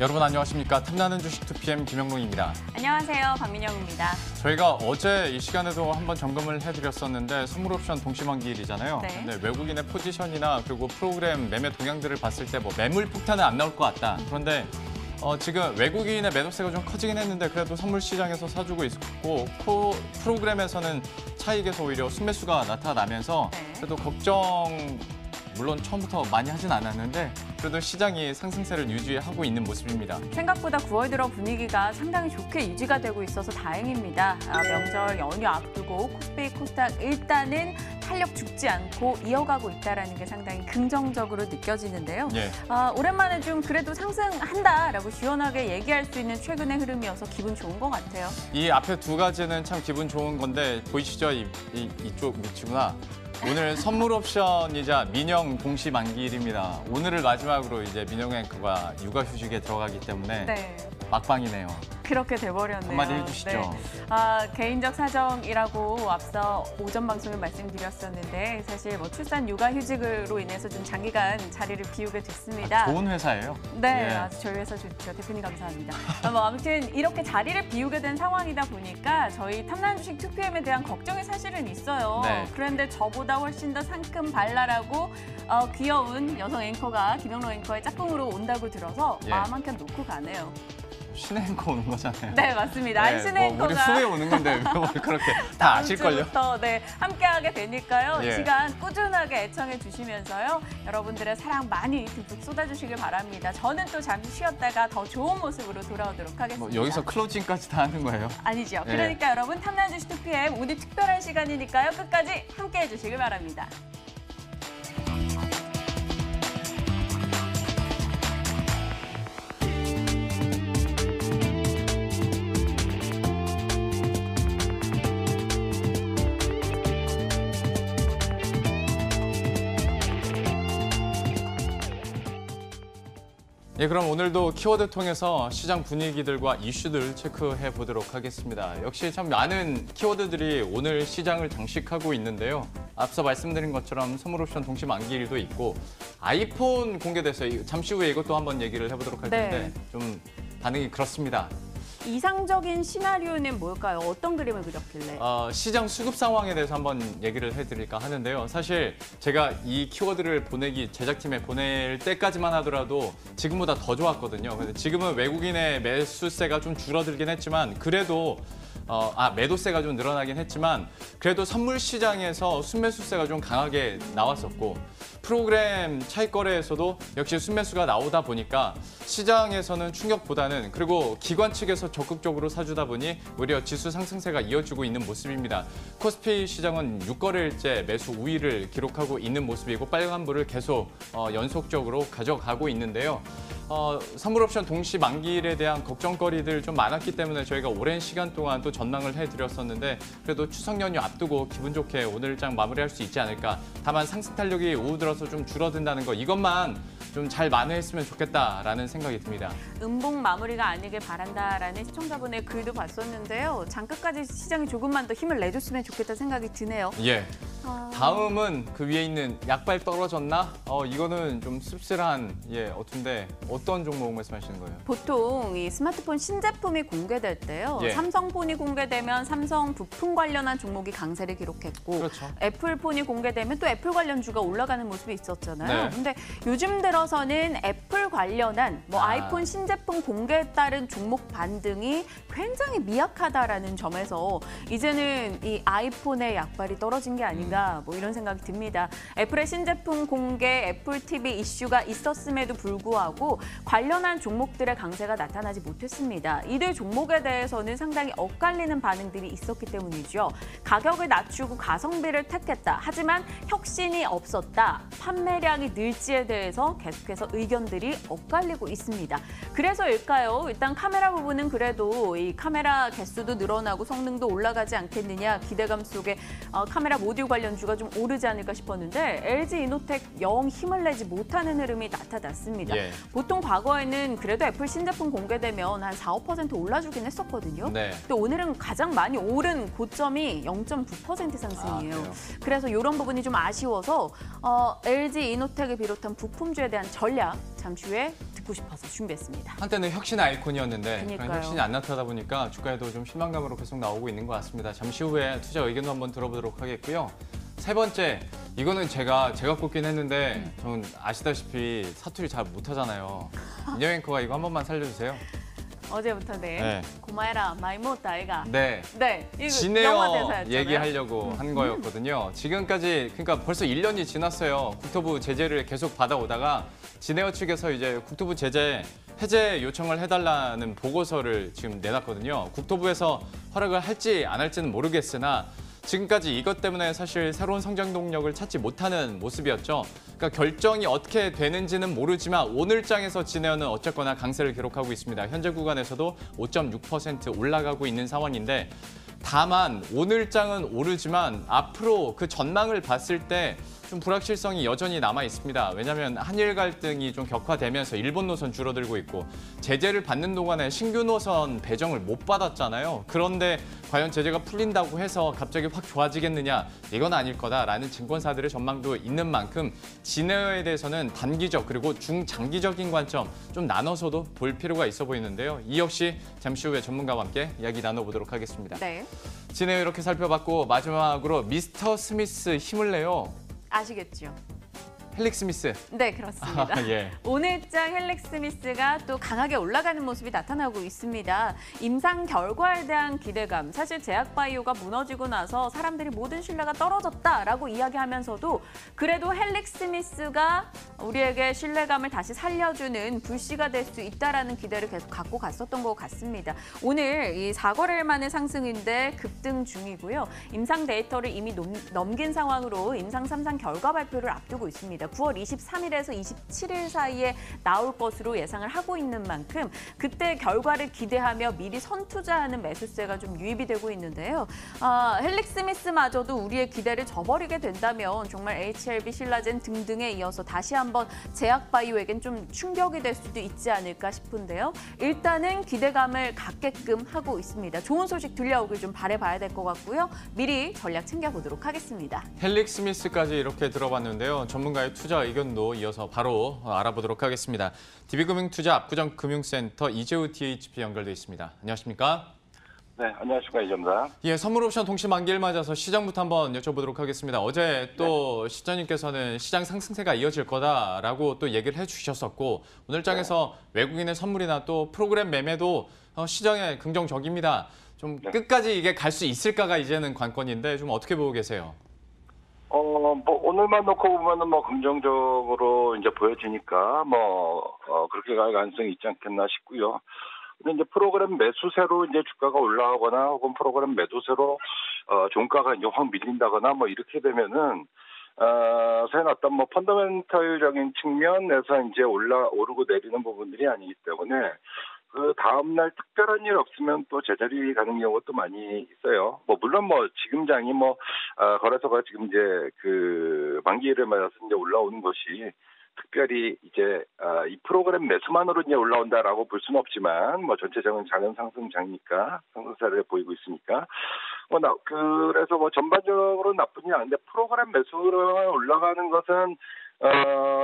여러분 안녕하십니까? 탐나는 주식 2PM 김영롱입니다. 안녕하세요. 박민영입니다. 저희가 어제 이 시간에도 한번 점검을 해드렸었는데 선물옵션 동시만기일이잖아요. 네. 근데 외국인의 포지션이나 그리고 프로그램 매매 동향들을 봤을 때 뭐 매물 폭탄은 안 나올 것 같다. 그런데 지금 외국인의 매도세가 좀 커지긴 했는데 그래도 선물 시장에서 사주고 있고 프로그램에서는 차익에서 오히려 순매수가 나타나면서 네. 그래도 걱정 물론 처음부터 많이 하진 않았는데 그래도 시장이 상승세를 유지하고 있는 모습입니다. 생각보다 9월 들어 분위기가 상당히 좋게 유지가 되고 있어서 다행입니다. 명절 연휴 앞두고 코스피, 코스닥 일단은 탄력 죽지 않고 이어가고 있다는 게 상당히 긍정적으로 느껴지는데요. 예. 오랜만에 좀 그래도 상승한다라고 시원하게 얘기할 수 있는 최근의 흐름이어서 기분 좋은 것 같아요. 이 앞에 두 가지는 참 기분 좋은 건데 보이시죠? 이쪽 위치구나. 오늘 선물 옵션이자 민영 동시 만기일입니다. 오늘을 마지막으로 이제 민영 앵커가 육아휴직에 들어가기 때문에 네. 막방이네요. 그렇게 돼버렸네요. 한마디 해주시죠. 개인적 사정이라고 앞서 오전 방송에 말씀드렸었는데 사실 뭐 출산 육아휴직으로 인해서 좀 장기간 자리를 비우게 됐습니다. 좋은 회사예요. 네, 예. 아주 저희 회사 좋죠. 대표님 감사합니다. 아무튼 이렇게 자리를 비우게 된 상황이다 보니까 저희 탐나는 주식 2PM에 대한 걱정이 사실은 있어요. 네. 그런데 저보다 훨씬 더 상큼 발랄하고 귀여운 여성 앵커가 김영롱 앵커의 짝꿍으로 온다고 들어서 예. 마음 한켠 놓고 가네요. 신의 앵커 오는 거잖아요. 네, 맞습니다. 안신의 뭐 앵커가 우리 후에 오는 건데 뭘 그렇게 다 아실걸요? 주부터 함께하게 되니까요. 예. 이 시간 꾸준하게 애청해 주시면서요. 여러분들의 사랑 많이 듬뿍 쏟아주시길 바랍니다. 저는 또 잠시 쉬었다가 더 좋은 모습으로 돌아오도록 하겠습니다. 뭐 여기서 클로징까지 다 하는 거예요? 아니죠. 예. 그러니까 여러분 탐나는 주식 2PM 오늘 특별한 시간이니까요. 끝까지 함께해 주시길 바랍니다. 예, 그럼 오늘도 키워드 통해서 시장 분위기들과 이슈들 체크해 보도록 하겠습니다. 역시 참 많은 키워드들이 오늘 시장을 장식하고 있는데요. 앞서 말씀드린 것처럼 선물옵션 동시 만기일도 있고 아이폰 공개돼서 잠시 후에 이것도 한번 얘기를 해보도록 할 텐데 좀 반응이 그렇습니다. 이상적인 시나리오는 뭘까요? 어떤 그림을 그렸길래? 시장 수급 상황에 대해서 한번 얘기를 해드릴까 하는데요. 사실 제가 이 키워드를 제작팀에 보낼 때까지만 하더라도 지금보다 더 좋았거든요. 근데 지금은 외국인의 매수세가 좀 줄어들긴 했지만 그래도 매도세가 좀 늘어나긴 했지만 그래도 선물 시장에서 순매수세가 좀 강하게 나왔었고 프로그램 차익 거래에서도 역시 순매수가 나오다 보니까 시장에서는 충격보다는 그리고 기관 측에서 적극적으로 사주다 보니 오히려 지수 상승세가 이어지고 있는 모습입니다. 코스피 시장은 6거래일째 매수 우위를 기록하고 있는 모습이고 빨간불을 계속 연속적으로 가져가고 있는데요. 선물옵션 동시 만기일에 대한 걱정거리들 좀 많았기 때문에 저희가 오랜 시간 동안 또 전망을 해드렸었는데 그래도 추석 연휴 앞두고 기분 좋게 오늘장 마무리할 수 있지 않을까. 다만 상승 탄력이 오후 들어서 좀 줄어든다는 거 이것만 좀 잘 만회했으면 좋겠다라는 생각이 듭니다. 음봉 마무리가 아니길 바란다라는 시청자분의 글도 봤었는데요. 장끝까지 시장이 조금만 더 힘을 내줬으면 좋겠다는 생각이 드네요. 예. 다음은 그 위에 있는 약발 떨어졌나? 이거는 좀 씁쓸한 어떤데 어떤 종목 말씀하시는 거예요? 보통 이 스마트폰 신제품이 공개될 때요. 예. 삼성폰이 공개되면 삼성 부품 관련한 종목이 강세를 기록했고 그렇죠. 애플폰이 공개되면 또 애플 관련주가 올라가는 모습이 있었잖아요. 네. 근데 요즘 들어서는 애플 관련한 아이폰 신제품 공개에 따른 종목 반등이 굉장히 미약하다라는 점에서 이제는 이 아이폰의 약발이 떨어진 게 아닌가 뭐 이런 생각이 듭니다. 애플의 신제품 공개, 애플 TV 이슈가 있었음에도 불구하고 관련한 종목들의 강세가 나타나지 못했습니다. 이들 종목에 대해서는 상당히 엇갈리는 반응들이 있었기 때문이죠. 가격을 낮추고 가성비를 택했다. 하지만 혁신이 없었다. 판매량이 늘지에 대해서 계속해서 의견들이 엇갈리고 있습니다. 그래서일까요? 일단 카메라 부분은 그래도 이 카메라 개수도 늘어나고 성능도 올라가지 않겠느냐 기대감 속에 카메라 모듈 관련주가 좀 오르지 않을까 싶었는데 LG 이노텍 영 힘을 내지 못하는 흐름이 나타났습니다. 예. 보통 과거에는 그래도 애플 신제품 공개되면 한 4, 5% 올라주긴 했었거든요. 네. 또 오늘의 오늘은 가장 많이 오른 고점이 0.9% 상승이에요. 그래서 이런 부분이 좀 아쉬워서 LG 이노텍을 비롯한 부품주에 대한 전략 잠시 후에 듣고 싶어서 준비했습니다. 한때는 혁신 아이콘이었는데 그런 그러니까요. 혁신이 안 나타나다 보니까 주가에도 좀 실망감으로 계속 나오고 있는 것 같습니다. 잠시 후에 투자 의견도 한번 들어보도록 하겠고요. 세 번째, 이거는 제가 꼽긴 했는데 저는 아시다시피 사투리 잘 못하잖아요. 인형 앵커가 이거 한 번만 살려주세요. 어제부터 네. 고마해라 많이 못다 아이가. 네. 네. 이거 영화 지네어 대사였잖아요. 얘기하려고 한 거였거든요. 지금까지 그러니까 벌써 1년이 지났어요. 국토부 제재를 계속 받아오다가 지네어 측에서 이제 국토부 제재 해제 요청을 해달라는 보고서를 지금 내놨거든요. 국토부에서 허락을 할지 안 할지는 모르겠으나 지금까지 이것 때문에 사실 새로운 성장 동력을 찾지 못하는 모습이었죠. 그러니까 결정이 어떻게 되는지는 모르지만 오늘장에서 지네어는 어쨌거나 강세를 기록하고 있습니다. 현재 구간에서도 5.6% 올라가고 있는 상황인데 다만 오늘장은 오르지만 앞으로 그 전망을 봤을 때 좀 불확실성이 여전히 남아 있습니다. 왜냐하면 한일 갈등이 좀 격화되면서 일본 노선 줄어들고 있고 제재를 받는 동안에 신규 노선 배정을 못 받았잖아요. 그런데 과연 제재가 풀린다고 해서 갑자기 확 좋아지겠느냐? 이건 아닐 거다라는 증권사들의 전망도 있는 만큼 진에어에 대해서는 단기적 그리고 중장기적인 관점 좀 나눠서도 볼 필요가 있어 보이는데요. 이 역시 잠시 후에 전문가와 함께 이야기 나눠보도록 하겠습니다. 네. 진에어 이렇게 살펴봤고 마지막으로 미스터 스미스 힘을 내요. 아시겠죠? 헬릭 스미스. 네, 그렇습니다. 예. 오늘장 헬릭 스미스가 또 강하게 올라가는 모습이 나타나고 있습니다. 임상 결과에 대한 기대감. 사실 제약바이오가 무너지고 나서 사람들이 모든 신뢰가 떨어졌다라고 이야기하면서도 그래도 헬릭 스미스가 우리에게 신뢰감을 다시 살려주는 불씨가 될 수 있다라는 기대를 계속 갖고 갔었던 것 같습니다. 오늘 이 4거래일 만의 상승인데 급등 중이고요. 임상 데이터를 이미 넘긴 상황으로 임상 3상 결과 발표를 앞두고 있습니다. 9월 23일에서 27일 사이에 나올 것으로 예상을 하고 있는 만큼 그때 결과를 기대하며 미리 선투자하는 매수세가 좀 유입이 되고 있는데요. 헬릭 스미스마저도 우리의 기대를 저버리게 된다면 정말 HLB, 신라젠 등등에 이어서 다시 한번 제약바이오에겐 좀 충격이 될 수도 있지 않을까 싶은데요. 일단은 기대감을 갖게끔 하고 있습니다. 좋은 소식 들려오길 좀 바라봐야 될 것 같고요. 미리 전략 챙겨보도록 하겠습니다. 헬릭 스미스까지 이렇게 들어봤는데요. 전문가의 투자 의견도 이어서 바로 알아보도록 하겠습니다. DB금융투자 압구정금융센터 이재우 DHP 연결돼 있습니다. 안녕하십니까? 네, 안녕하십니까, 이점사. 예, 선물옵션 동시 만기를 맞아서 시장부터 한번 여쭤보도록 하겠습니다. 어제 또 시장님께서는 시장 상승세가 이어질 거다라고 또 얘기를 해주셨었고 오늘장에서 외국인의 선물이나 또 프로그램 매매도 시장에 긍정적입니다. 좀 끝까지 이게 갈 수 있을까가 이제는 관건인데 좀 어떻게 보고 계세요? 오늘만 놓고 보면은 긍정적으로 이제 보여지니까 그렇게 갈 가능성이 있지 않겠나 싶고요. 근데 이제 프로그램 매수세로 이제 주가가 올라가거나 혹은 프로그램 매도세로 종가가 이제 확 밀린다거나 이렇게 되면은 사실 어떤 펀더멘털적인 측면에서 이제 오르고 내리는 부분들이 아니기 때문에 그 다음날 특별한 일 없으면 또 제자리 가는 경우도 많이 있어요. 물론 지금 장이 거래소가 지금 이제 그 만기일을 맞아서 이제 올라오는 것이 특별히 이제 이 프로그램 매수만으로 이제 올라온다라고 볼 수는 없지만 전체적인 작은 상승장이니까 상승세를 보이고 있으니까 그래서 전반적으로 나쁘지 않은데 프로그램 매수로 올라가는 것은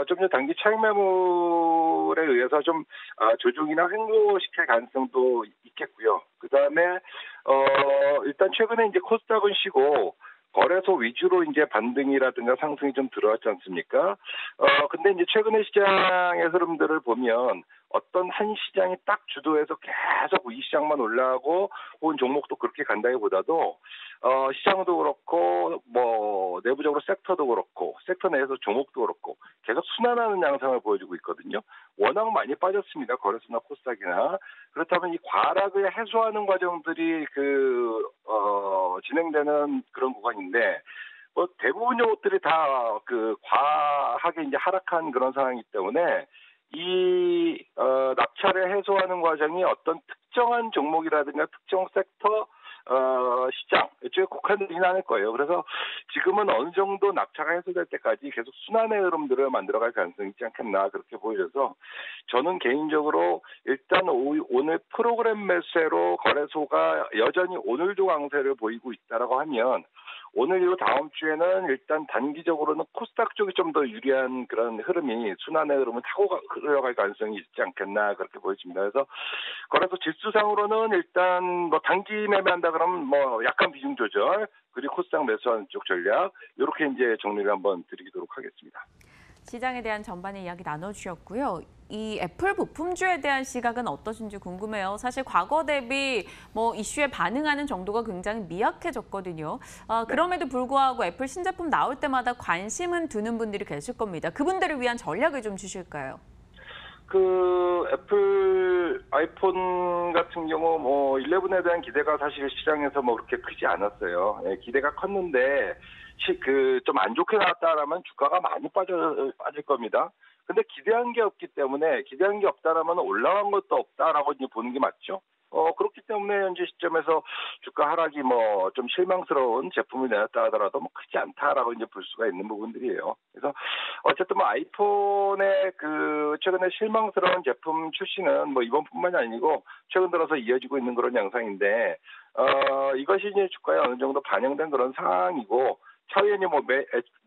좀 더 단기 차익 매물에 의해서 좀 조정이나 횡보시킬 가능성도 있겠고요. 그 다음에 일단 최근에 이제 코스닥은 쉬고 거래소 위주로 이제 반등이라든가 상승이 좀 들어왔지 않습니까? 근데 이제 최근에 시장의 흐름들을 보면 어떤 한 시장이 딱 주도해서 계속 이 시장만 올라가고 혹은 종목도 그렇게 간다기보다도 시장도 그렇고 내부적으로 섹터도 그렇고 섹터 내에서 종목도 그렇고 계속 순환하는 양상을 보여주고 있거든요. 워낙 많이 빠졌습니다. 거래소나 코스닥이나. 그렇다면 이 과락을 해소하는 과정들이 진행되는 그런 구간인데 대부분 종목들이 다 과하게 이제 하락한 그런 상황이기 때문에 이 낙차를 해소하는 과정이 어떤 특정한 종목이라든가 특정 섹터 시장 이쪽에 국한되지는 않을 거예요. 그래서 지금은 어느 정도 낙차가 해소될 때까지 계속 순환의 흐름들을 만들어갈 가능성이 있지 않겠나 그렇게 보여져서 저는 개인적으로 일단 오늘 프로그램 매수세로 거래소가 여전히 오늘도 강세를 보이고 있다라고 하면 오늘 이후 다음 주에는 일단 단기적으로는 코스닥 쪽이 좀 더 유리한 그런 흐름이 순환의 흐름을 타고 흘러갈 가능성이 있지 않겠나 그렇게 보여집니다. 그래서 거래소 지수상으로는 일단 뭐 단기 매매한다 그러면 뭐 약간 비중 조절 그리고 코스닥 매수하는 쪽 전략 이렇게 이제 정리를 한번 드리도록 하겠습니다. 시장에 대한 전반의 이야기 나눠주셨고요. 이 애플 부품주에 대한 시각은 어떠신지 궁금해요. 사실 과거 대비 뭐 이슈에 반응하는 정도가 굉장히 미약해졌거든요. 그럼에도 불구하고 애플 신제품 나올 때마다 관심은 두는 분들이 계실 겁니다. 그분들을 위한 전략을 좀 주실까요? 그 애플 아이폰 같은 경우 뭐 11에 대한 기대가 사실 시장에서 뭐 그렇게 크지 않았어요. 예, 기대가 컸는데 그 좀 안 좋게 나왔다라면 주가가 많이 빠질 겁니다. 근데 기대한 게 없기 때문에 기대한 게 없다라면 올라간 것도 없다라고 이제 보는 게 맞죠. 그렇기 때문에 현재 시점에서 주가 하락이 뭐 좀 실망스러운 제품을 내놨다 하더라도 뭐 크지 않다라고 이제 볼 수가 있는 부분들이에요. 그래서 어쨌든 뭐 아이폰의 그 최근에 실망스러운 제품 출시는 뭐 이번뿐만이 아니고 최근 들어서 이어지고 있는 그런 양상인데 이것이 이제 주가에 어느 정도 반영된 그런 상황이고 차후에는 뭐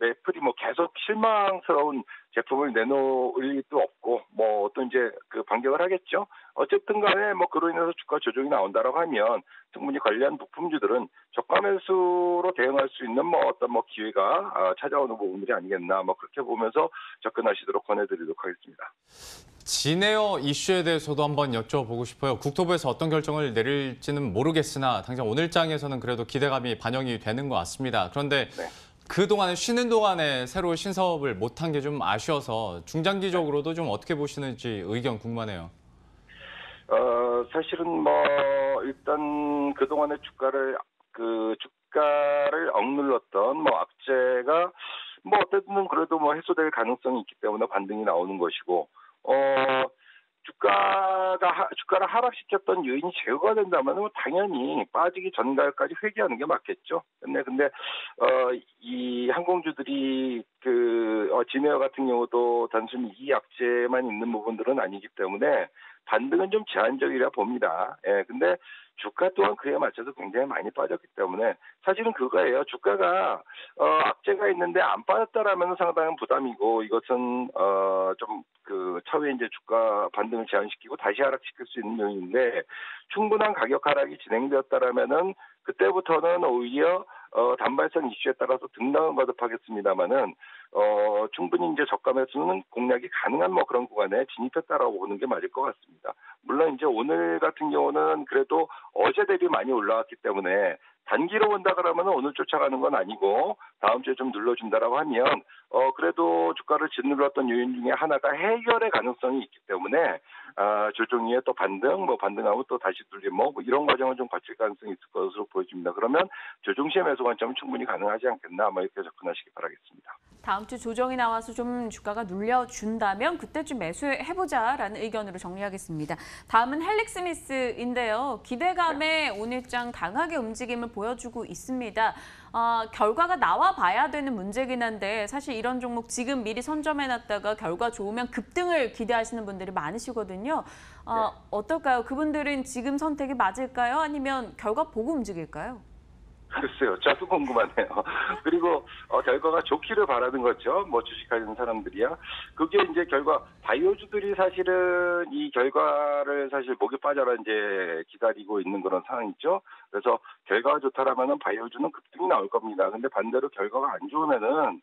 애플이 뭐 계속 실망스러운 제품을 내놓을 일도 없고 뭐 또 이제 그 반격을 하겠죠. 어쨌든 간에 뭐 그로 인해서 주가 조정이 나온다라고 하면 충분히 관련 부품주들은 저가 매수로 대응할 수 있는 뭐 어떤 뭐 기회가 찾아오는 부분들이 아니겠나 뭐 그렇게 보면서 접근하시도록 권해드리도록 하겠습니다. 진에어 이슈에 대해서도 한번 여쭤보고 싶어요. 국토부에서 어떤 결정을 내릴지는 모르겠으나 당장 오늘장에서는 그래도 기대감이 반영이 되는 것 같습니다. 그런데 그동안 쉬는 동안에 새로 신사업을 못한 게 좀 아쉬워서 중장기적으로도 좀 어떻게 보시는지 의견 궁금하네요. 사실은 뭐 일단 그동안의 주가를 억눌렀던 뭐 악재가 뭐 어쨌든 그래도 뭐 해소될 가능성이 있기 때문에 반등이 나오는 것이고 주가를 하락시켰던 요인이 제거가 된다면 당연히 빠지기 전날까지 회귀하는 게 맞겠죠. 근데 이 항공주들이 진에어 같은 경우도 단순히 이 악재만 있는 부분들은 아니기 때문에 반등은 좀 제한적이라 봅니다. 예, 근데 주가 또한 그에 맞춰서 굉장히 많이 빠졌기 때문에 사실은 그거예요. 주가가 악재가 있는데 안 빠졌다라면 상당한 부담이고 이것은 좀 차후에 이제 주가 반등을 제한시키고 다시 하락시킬 수 있는 요인인데 충분한 가격 하락이 진행되었다라면은 그때부터는 오히려 단발성 이슈에 따라서 등락은 거듭하겠습니다만은 충분히 이제 저가 매수는 공략이 가능한 뭐 그런 구간에 진입했다라고 보는 게 맞을 것 같습니다. 물론 이제 오늘 같은 경우는 그래도 어제 대비 많이 올라왔기 때문에 단기로 본다 그러면 오늘 쫓아가는 건 아니고 다음 주에 좀 눌러준다라고 하면 그래도 주가를 짓눌렀던 요인 중에 하나가 해결의 가능성이 있기 때문에 조정 이후에 또 반등하고 또 다시 뚫림 뭐 이런 과정을 좀 거칠 가능성이 있을 것으로 보여집니다. 그러면 조정 시의 매수 관점은 충분히 가능하지 않겠나 뭐 이렇게 접근하시기 바라겠습니다. 다음 주 조정이 나와서 좀 주가가 눌려준다면 그때쯤 매수해보자라는 의견으로 정리하겠습니다. 다음은 헬릭스미스인데요. 기대감에 오늘장 강하게 움직임을 보여주고 있습니다. 결과가 나와 봐야 되는 문제긴 한데 사실 이런 종목 지금 미리 선점해놨다가 결과 좋으면 급등을 기대하시는 분들이 많으시거든요. 어떨까요? 그분들은 지금 선택이 맞을까요? 아니면 결과 보고 움직일까요? 글쎄요. 저도 궁금하네요. 그리고 결과가 좋기를 바라는 거죠. 뭐 주식하는 사람들이야. 그게 이제 바이오주들이 사실은 이 결과를 사실 목에 빠져라 이제 기다리고 있는 그런 상황이죠. 그래서 결과가 좋다라면은 바이오주는 급등이 나올 겁니다. 근데 반대로 결과가 안 좋으면은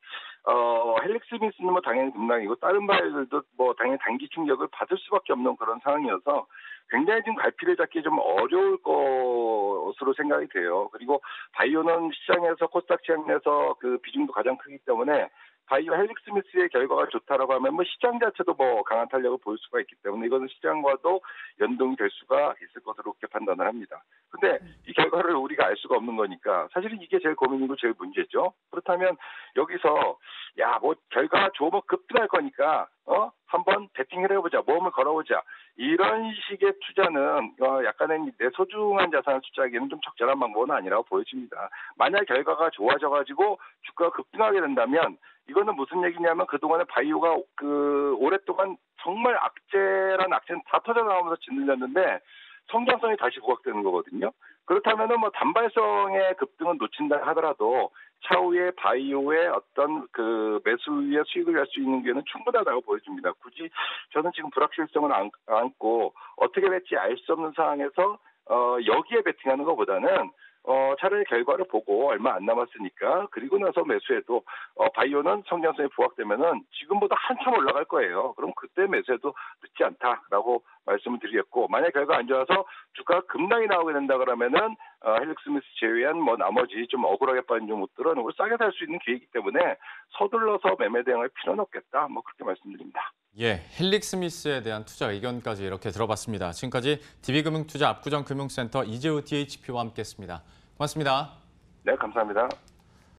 헬릭스미스는 뭐 당연히 급락이고 다른 바이오들도 뭐 당연히 단기 충격을 받을 수밖에 없는 그런 상황이어서 굉장히 지금 갈피를 잡기 좀 어려울 것으로 생각이 돼요. 그리고 바이오는 시장에서 코스닥 시장 내에서 그 비중도 가장 크기 때문에 바이오 헬릭스미스의 결과가 좋다라고 하면 뭐 시장 자체도 뭐 강한 탄력을 보일 수가 있기 때문에 이거는 시장과도 연동이 될 수가 있을 것으로 그렇게 판단을 합니다. 근데 이 결과를 우리가 알 수가 없는 거니까 사실은 이게 제일 고민이고 제일 문제죠. 그렇다면 여기서 야, 뭐 결과가 좋으면 급등할 거니까 한번 베팅을 해보자, 모험을 걸어보자. 이런 식의 투자는 약간의 내 소중한 자산을 투자하기에는 좀 적절한 방법은 아니라고 보여집니다. 만약 결과가 좋아져가지고 주가가 급등하게 된다면 이거는 무슨 얘기냐면 그동안에 바이오가 오랫동안 정말 악재란 악재는 다 터져 나오면서 짓눌렸는데 성장성이 다시 부각되는 거거든요. 그렇다면은 뭐 단발성의 급등은 놓친다 하더라도 차후에 바이오의 어떤 매수의 수익을 낼 수 있는 기회는 충분하다고 보여집니다. 굳이 저는 지금 불확실성을 안고 어떻게 될지 알 수 없는 상황에서 여기에 베팅하는 것보다는 차라리 결과를 보고 얼마 안 남았으니까 그리고 나서 매수해도 바이오는 성장성이 부각되면은 지금보다 한참 올라갈 거예요. 그럼 그때 매수해도 늦지 않다라고 말씀을 드리겠고, 만약 결과 안 좋아서 주가가 급락이 나오게 된다 그러면은 헬릭스미스 제외한 뭐 나머지 좀 억울하게 빠진 종목들은 싸게 살 수 있는 기회이기 때문에 서둘러서 매매 대응할 필요는 없겠다. 뭐 그렇게 말씀드립니다. 예, 헬릭스미스에 대한 투자 의견까지 이렇게 들어봤습니다. 지금까지 DB금융투자 압구정금융센터 이재우 DHP와 함께했습니다. 고맙습니다. 네, 감사합니다.